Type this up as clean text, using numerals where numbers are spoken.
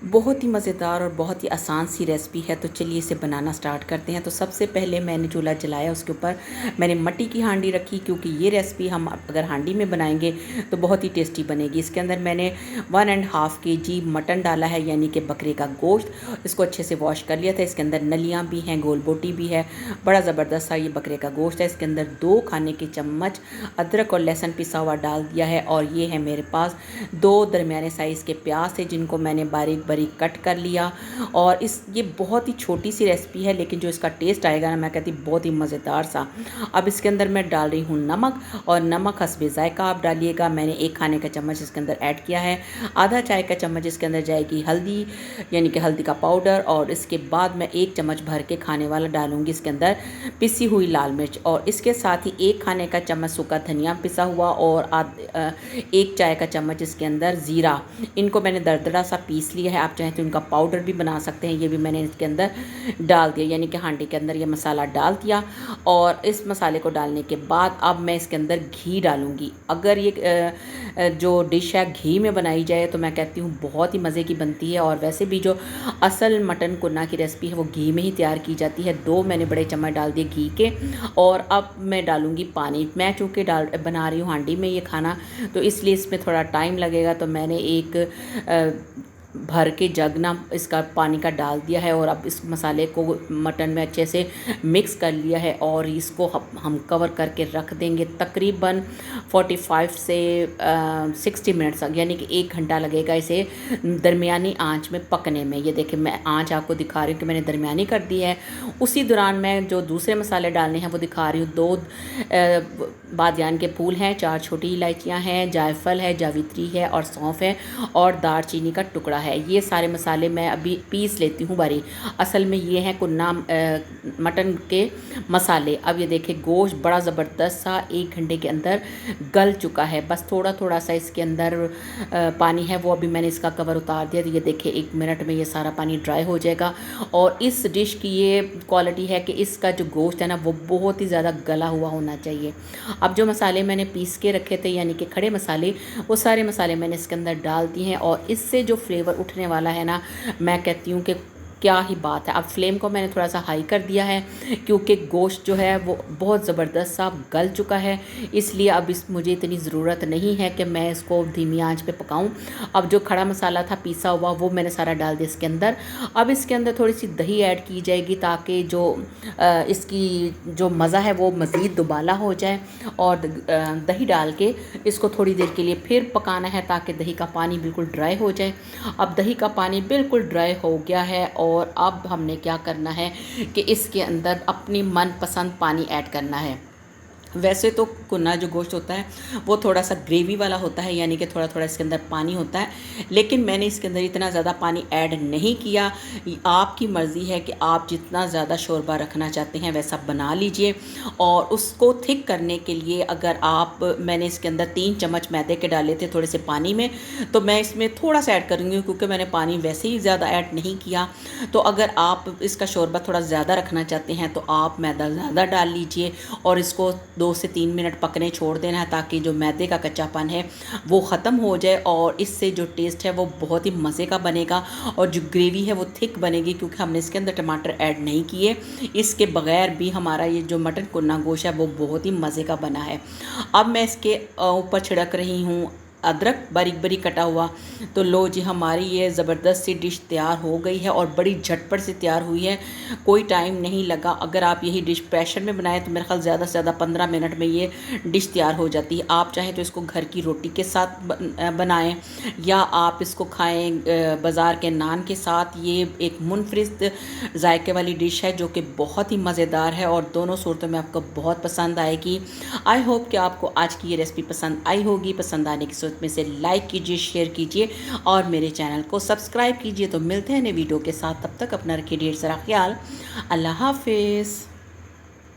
बहुत ही मज़ेदार और बहुत ही आसान सी रेसिपी है। तो चलिए इसे बनाना स्टार्ट करते हैं। तो सबसे पहले मैंने चूल्हा जलाया, उसके ऊपर मैंने मट्टी की हांडी रखी, क्योंकि ये रेसिपी हम अगर हांडी में बनाएंगे तो बहुत ही टेस्टी बनेगी। इसके अंदर मैंने 1.5 kg मटन डाला है, यानी कि बकरे का गोश्त। इसको अच्छे से वॉश कर लिया था। इसके अंदर नलियाँ भी हैं, गोल बोटी भी है, बड़ा ज़बरदस्त सा ये बकरे का गोश्त है। इसके अंदर 2 खाने के चम्मच अदरक और लहसुन पिसा हुआ डाल दिया है। और ये है मेरे पास 2 दरमियाने साइज़ के प्याज थे, जिनको मैंने बारीक बारीक कट कर लिया। और ये बहुत ही छोटी सी रेसिपी है, लेकिन जो इसका टेस्ट आएगा ना, मैं कहती बहुत ही मज़ेदार सा। अब इसके अंदर मैं डाल रही हूँ नमक, और नमक हस्बे ज़ायका आप डालिएगा। मैंने 1 खाने का चम्मच इसके अंदर ऐड किया है। आधा चाय का चम्मच इसके अंदर जाएगी हल्दी, यानी कि हल्दी का पाउडर। और इसके बाद मैं 1 चम्मच भर के खाने वाला डालूंगी इसके अंदर पिसी हुई लाल मिर्च। और इसके साथ ही 1 खाने का चम्मच सूखा धनिया पिसा हुआ, और 1 चाय का चम्मच इसके अंदर ज़ीरा। इनको मैंने दरदरा सा पीस लिया है। आप चाहें तो इनका पाउडर भी बना सकते हैं। ये भी मैंने इसके अंदर डाल दिया, यानी कि हांडी के अंदर ये मसाला डाल दिया। और इस मसाले को डालने के बाद अब मैं इसके अंदर घी डालूंगी। अगर ये जो डिश है घी में बनाई जाए तो मैं कहती हूँ बहुत ही मज़े की बनती है। और वैसे भी जो असल मटन कुन्ना की रेसिपी है वो घी में ही तैयार की जाती है। 2 मैंने बड़े चम्मच डाल दिए घी के। और अब मैं डालूंगी पानी। मैं चूँकि बना रही हूँ हांडी में ये खाना, तो इसलिए इसमें थोड़ा टाइम लगेगा। तो मैंने एक भर के जग ना इसका पानी का डाल दिया है। और अब इस मसाले को मटन में अच्छे से मिक्स कर लिया है, और इसको हम कवर करके रख देंगे तकरीबन 45 से 60 मिनट्स तक, यानी कि 1 घंटा लगेगा इसे दरमियानी आंच में पकने में। ये देखिए मैं आंच आपको दिखा रही हूँ कि मैंने दरमियानी कर दी है। उसी दौरान मैं जो दूसरे मसाले डालने हैं वो दिखा रही हूँ। 2 बादियान के फूल हैं, 4 छोटी इलायचियाँ हैं, जायफल है, जावित्री है, और सौंफ है, और दालचीनी का टुकड़ा है। ये सारे मसाले मैं अभी पीस लेती हूँ बारीक। असल में ये हैं कुन्ना मटन के मसाले। अब ये देखिए गोश्त बड़ा ज़बरदस्त सा 1 घंटे के अंदर गल चुका है। बस थोड़ा थोड़ा सा इसके अंदर पानी है, वो अभी मैंने इसका कवर उतार दिया। तो ये देखिए 1 मिनट में ये सारा पानी ड्राई हो जाएगा। और इस डिश की ये क्वालिटी है कि इसका जो गोश्त है ना वो बहुत ही ज़्यादा गला हुआ होना चाहिए। अब जो मसाले मैंने पीस के रखे थे, यानी कि खड़े मसाले, वो सारे मसाले मैंने इसके अंदर डाल दिए हैं। और इससे जो फ्लेवर उठने वाला है ना, मैं कहती हूँ कि क्या ही बात है। अब फ्लेम को मैंने थोड़ा सा हाई कर दिया है, क्योंकि गोश्त जो है वो बहुत ज़बरदस्त सा गल चुका है। इसलिए अब मुझे इतनी ज़रूरत नहीं है कि मैं इसको धीमी आंच पे पकाऊं। अब जो खड़ा मसाला था पीसा हुआ वो मैंने सारा डाल दिया इसके अंदर। अब इसके अंदर थोड़ी सी दही ऐड की जाएगी, ताकि जो इसकी जो मज़ा है वो मज़ीद दुबाला हो जाए। और दही डाल के इसको थोड़ी देर के लिए फिर पकाना है, ताकि दही का पानी बिल्कुल ड्राई हो जाए। अब दही का पानी बिल्कुल ड्राई हो गया है। और अब हमने क्या करना है कि इसके अंदर अपनी मनपसंद पानी ऐड करना है। वैसे तो कुन्ना जो गोश्त होता है वो थोड़ा सा ग्रेवी वाला होता है, यानी कि थोड़ा थोड़ा इसके अंदर पानी होता है, लेकिन मैंने इसके अंदर इतना ज़्यादा पानी ऐड नहीं किया। आपकी मर्ज़ी है कि आप जितना ज़्यादा शोरबा रखना चाहते हैं वैसा बना लीजिए। और उसको थिक करने के लिए मैंने इसके अंदर 3 चम्मच मैदे के डाले थे थोड़े से पानी में, तो मैं इसमें थोड़ा सा ऐड करूँगी, क्योंकि मैंने पानी वैसे ही ज़्यादा ऐड नहीं किया। तो अगर आप इसका शोरबा थोड़ा ज़्यादा रखना चाहते हैं तो आप मैदा ज़्यादा डाल लीजिए, और इसको 2 से 3 मिनट पकने छोड़ देना है, ताकि जो मैदे का कच्चापन है वो ख़त्म हो जाए। और इससे जो टेस्ट है वो बहुत ही मज़े का बनेगा, और जो ग्रेवी है वो थिक बनेगी, क्योंकि हमने इसके अंदर टमाटर ऐड नहीं किए। इसके बगैर भी हमारा ये जो मटन कुन्ना गोश्त है वो बहुत ही मज़े का बना है। अब मैं इसके ऊपर छिड़क रही हूँ अदरक बारीक बारीक कटा हुआ। तो लो जी, हमारी ये ज़बरदस्त सी डिश तैयार हो गई है, और बड़ी झटपट से तैयार हुई है। कोई टाइम नहीं लगा। अगर आप यही डिश प्रेशर में बनाएं तो मेरे ख्याल ज़्यादा से ज़्यादा 15 मिनट में ये डिश तैयार हो जाती है। आप चाहें तो इसको घर की रोटी के साथ बनाएं, या आप इसको खाएं बाज़ार के नान के साथ। ये एक मुनफरिद जायके वाली डिश है जो कि बहुत ही मज़ेदार है, और दोनों सूरतों में आपको बहुत पसंद आएगी। आई होप कि आपको आज की ये रेसिपी पसंद आई होगी। पसंद आने की सूरत में से लाइक कीजिए, शेयर कीजिए, और मेरे चैनल को सब्सक्राइब कीजिए। तो मिलते हैं नए वीडियो के साथ, तब तक अपना रखिए ढेर सारा ख्याल। अल्लाह हाफिज़।